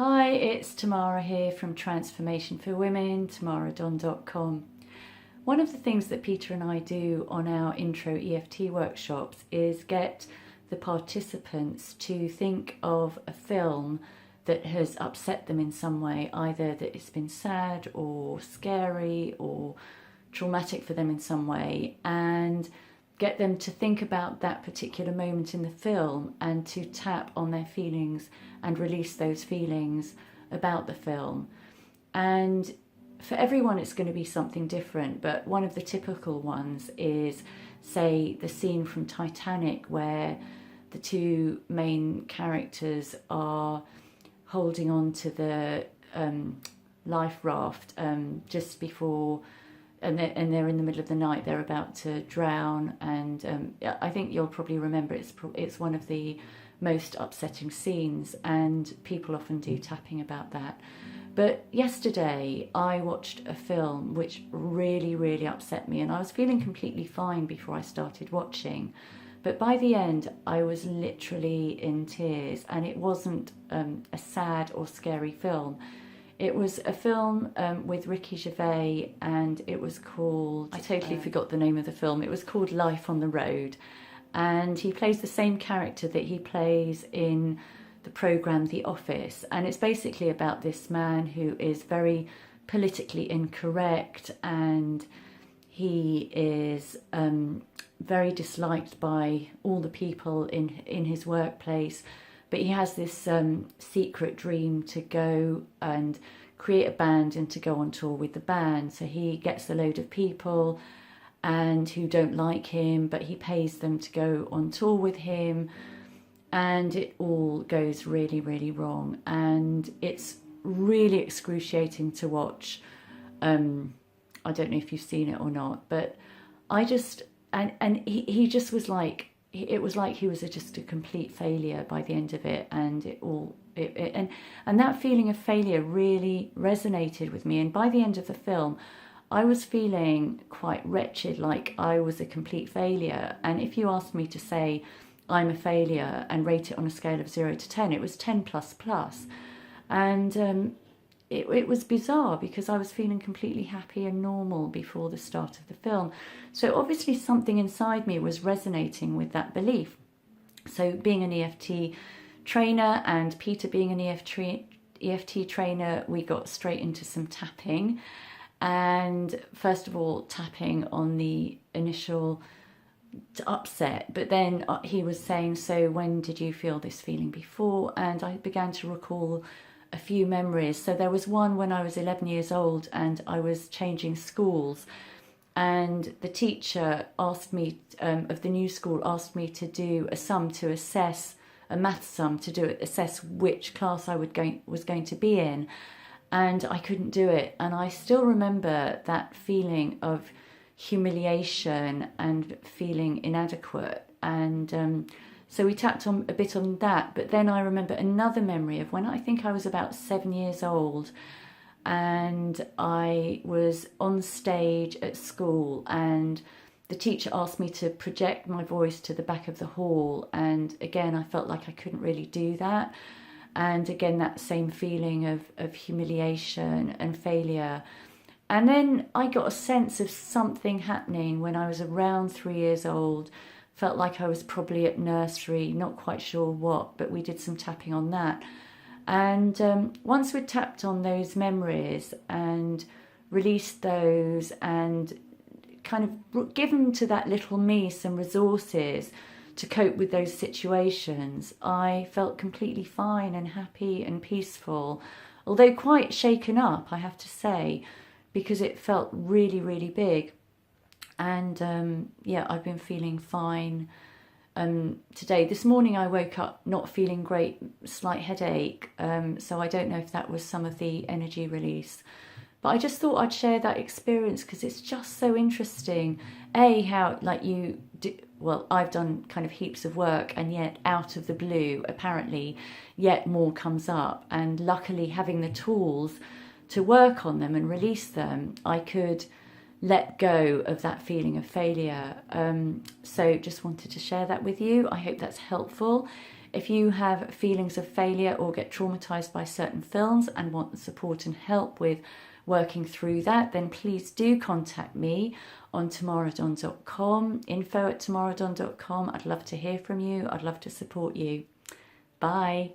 Hi, it's Tamara here from Transformation for Women, tamaradon.com. One of the things that Peter and I do on our intro EFT workshops is get the participants to think of a film that has upset them in some way, either that it's been sad or scary or traumatic for them in some way, and get them to think about that particular moment in the film and to tap on their feelings and release those feelings about the film. And for everyone it's going to be something different, but one of the typical ones is, say, the scene from Titanic where the two main characters are holding on to the life raft just before, and they're in the middle of the night, they're about to drown, and I think you'll probably remember it's one of the most upsetting scenes, and people often do tapping about that. But yesterday I watched a film which really upset me, and I was feeling completely fine before I started watching, but by the end I was literally in tears, and it wasn't a sad or scary film. It was a film with Ricky Gervais, and it was called, I totally forgot the name of the film, it was called Life on the Road, and he plays the same character that he plays in the programme The Office, and it's basically about this man who is very politically incorrect, and he is very disliked by all the people in his workplace. But he has this secret dream to go and create a band and to go on tour with the band. So he gets a load of people and who don't like him, but he pays them to go on tour with him. And it all goes really wrong. And it's really excruciating to watch. I don't know if you've seen it or not, but I just, and he just was like, it was like he was just a complete failure by the end of it, and and that feeling of failure really resonated with me. And by the end of the film I was feeling quite wretched, like I was a complete failure. And if you asked me to say I'm a failure and rate it on a scale of 0 to 10, it was 10 plus plus. And it was bizarre because I was feeling completely happy and normal before the start of the film. So obviously something inside me was resonating with that belief. So being an EFT trainer and Peter being an EFT trainer, we got straight into some tapping. And first of all, tapping on the initial upset, but then he was saying, so when did you feel this feeling before? And I began to recall a few memories. So there was one when I was 11 years old and I was changing schools, and the teacher asked me of the new school asked me to do a sum to assess, a math sum to assess which class I was going to be in, and I couldn't do it. And I still remember that feeling of humiliation and feeling inadequate. And so we tapped on a bit on that. But then I remember another memory of when I think I was about 7 years old, and I was on stage at school, and the teacher asked me to project my voice to the back of the hall, and again I felt like I couldn't really do that. And again, that same feeling of humiliation and failure. And then I got a sense of something happening when I was around 3 years old. Felt like I was probably at nursery, not quite sure what, but we did some tapping on that. And once we'd tapped on those memories and released those and kind of given to that little me some resources to cope with those situations, I felt completely fine and happy and peaceful, although quite shaken up, I have to say, because it felt really big. And yeah, I've been feeling fine today. This morning I woke up not feeling great, slight headache, so I don't know if that was some of the energy release. But I just thought I'd share that experience because it's just so interesting. How, like, you do, well, I've done kind of heaps of work, and yet out of the blue, apparently, yet more comes up. And luckily, having the tools to work on them and release them, I could let go of that feeling of failure. So just wanted to share that with you. I hope that's helpful. If you have feelings of failure or get traumatized by certain films and want the support and help with working through that, then please do contact me on tamaradon.com, info@tamaradon.com. I'd love to hear from you. I'd love to support you. Bye.